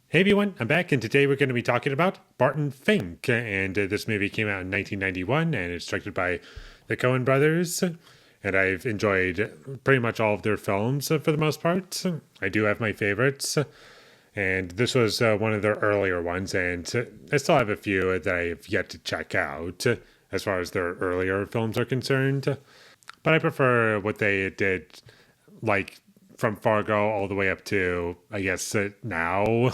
Hey everyone, I'm back, and today we're going to be talking about Barton Fink. And this movie came out in 1991, and it's directed by the Coen brothers. And I've enjoyed pretty much all of their films for the most part. I do have my favorites, and this was one of their earlier ones, and I still have a few that I've yet to check out as far as their earlier films are concerned. But I prefer what they did, like from Fargo all the way up to, I guess, now.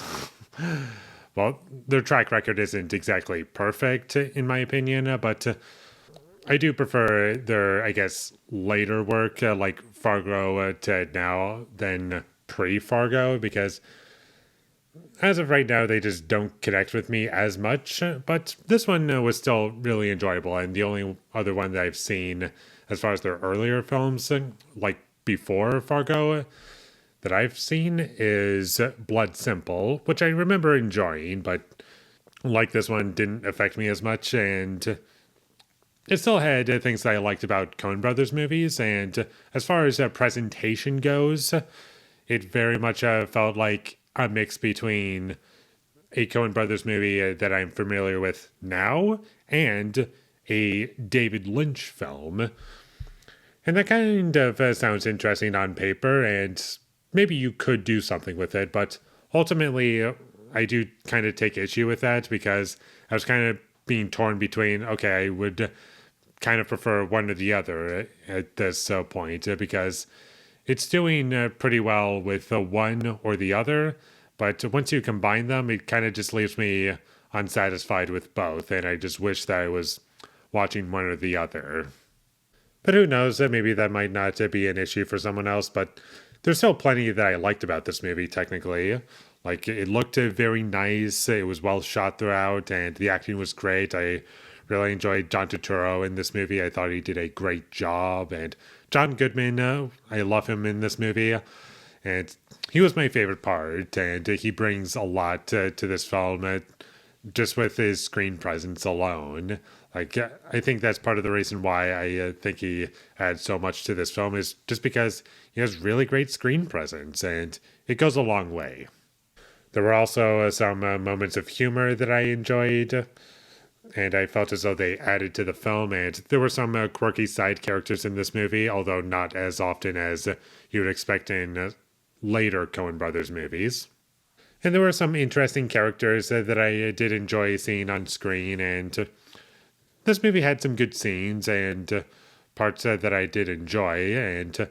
Well, their track record isn't exactly perfect, in my opinion, but I do prefer their, I guess, later work, like Fargo to now, than pre Fargo, because as of right now, they just don't connect with me as much. But this one was still really enjoyable, and the only other one that I've seen as far as their earlier films, like before Fargo, that I've seen is Blood Simple, which I remember enjoying, but like this one didn't affect me as much, and it still had things that I liked about Coen Brothers movies. And as far as presentation goes, it very much felt like a mix between a Coen Brothers movie that I'm familiar with now and a David Lynch film. And that kind of sounds interesting on paper, and maybe you could do something with it, but ultimately, I do kind of take issue with that because I was kind of being torn between, okay, I would kind of prefer one or the other at this point because it's doing pretty well with one or the other, but once you combine them, it kind of just leaves me unsatisfied with both, and I just wish that I was watching one or the other. But who knows? Maybe that might not be an issue for someone else. But there's still plenty that I liked about this movie, technically. Like, it looked very nice. It was well shot throughout, and the acting was great. I really enjoyed John Turturro in this movie. I thought he did a great job. And John Goodman, I love him in this movie. And he was my favorite part. And he brings a lot to this film. Just with his screen presence alone. Like, I think that's part of the reason why I think he adds so much to this film is just because he has really great screen presence, and it goes a long way. There were also some moments of humor that I enjoyed, and I felt as though they added to the film. And there were some quirky side characters in this movie, although not as often as you would expect in later Coen Brothers movies. And there were some interesting characters that I did enjoy seeing on screen, and this movie had some good scenes and parts that I did enjoy. And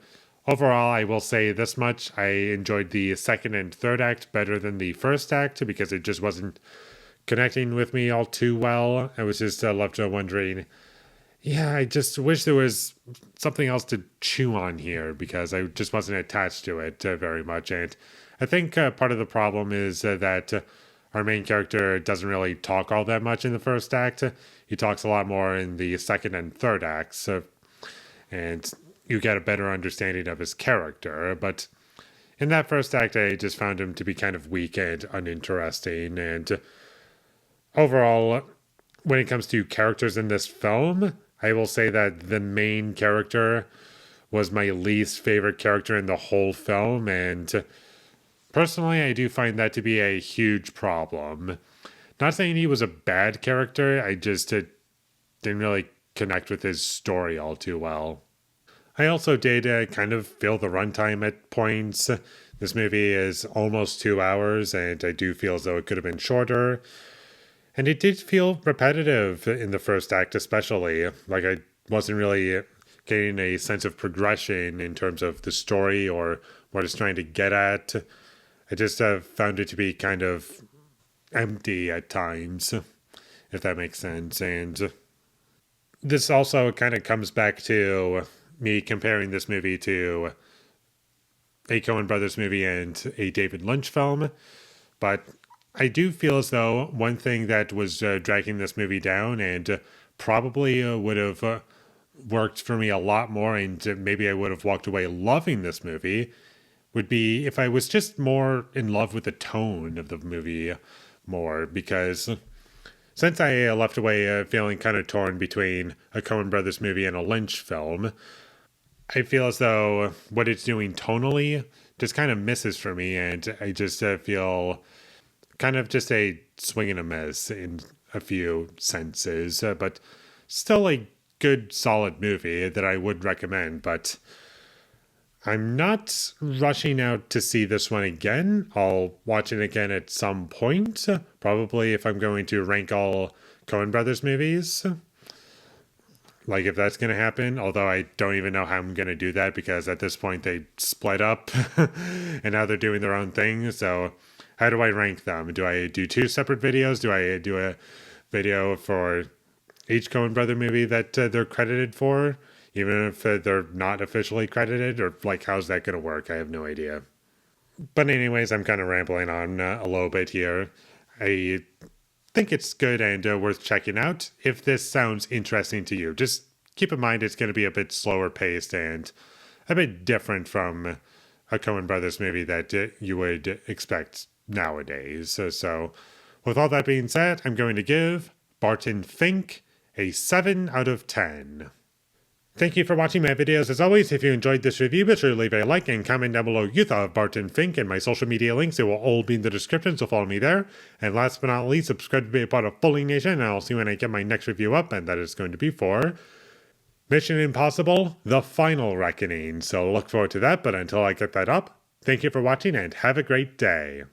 overall, I will say this much: I enjoyed the second and third act better than the first act because it just wasn't connecting with me all too well. I was just left wondering, yeah, I just wish there was something else to chew on here because I just wasn't attached to it very much. And I think part of the problem is that our main character doesn't really talk all that much in the first act. He talks a lot more in the second and third acts, and you get a better understanding of his character. But in that first act, I just found him to be kind of weak and uninteresting. And overall, when it comes to characters in this film, I will say that the main character was my least favorite character in the whole film. And personally, I do find that to be a huge problem. Not saying he was a bad character, I just didn't really connect with his story all too well. I also did kind of feel the runtime at points. This movie is almost 2 hours, and I do feel as though it could have been shorter. And it did feel repetitive in the first act, especially. Like, I wasn't really getting a sense of progression in terms of the story or what it's trying to get at. I just found it to be kind of empty at times, if that makes sense. And this also kind of comes back to me comparing this movie to a Coen Brothers movie and a David Lynch film. But I do feel as though one thing that was dragging this movie down and probably would have worked for me a lot more, and maybe I would have walked away loving this movie, would be if I was just more in love with the tone of the movie more. Because since I left away feeling kind of torn between a Coen Brothers movie and a Lynch film, I feel as though what it's doing tonally just kind of misses for me, and I just feel kind of just a swing and a miss in a few senses, but still a good, solid movie that I would recommend. But I'm not rushing out to see this one again. I'll watch it again at some point, probably if I'm going to rank all Coen Brothers movies. Like if that's going to happen, although I don't even know how I'm going to do that because at this point they split up and now they're doing their own thing. So how do I rank them? Do I do two separate videos? Do I do a video for each Coen Brother movie that they're credited for, even if they're not officially credited? Or like, how's that going to work? I have no idea. But anyways, I'm kind of rambling on a little bit here. I think it's good and worth checking out if this sounds interesting to you. Just keep in mind it's going to be a bit slower paced and a bit different from a Coen Brothers movie that you would expect nowadays. So with all that being said, I'm going to give Barton Fink a 7 out of 10. Thank you for watching my videos. As always, if you enjoyed this review, be sure to leave a like and comment down below you thought of Barton Fink, and my social media links. It will all be in the description, so follow me there. And last but not least, subscribe to be a part of Foley Nation, and I'll see you when I get my next review up, and that is going to be for Mission Impossible: The Final Reckoning. So look forward to that, but until I get that up, thank you for watching and have a great day.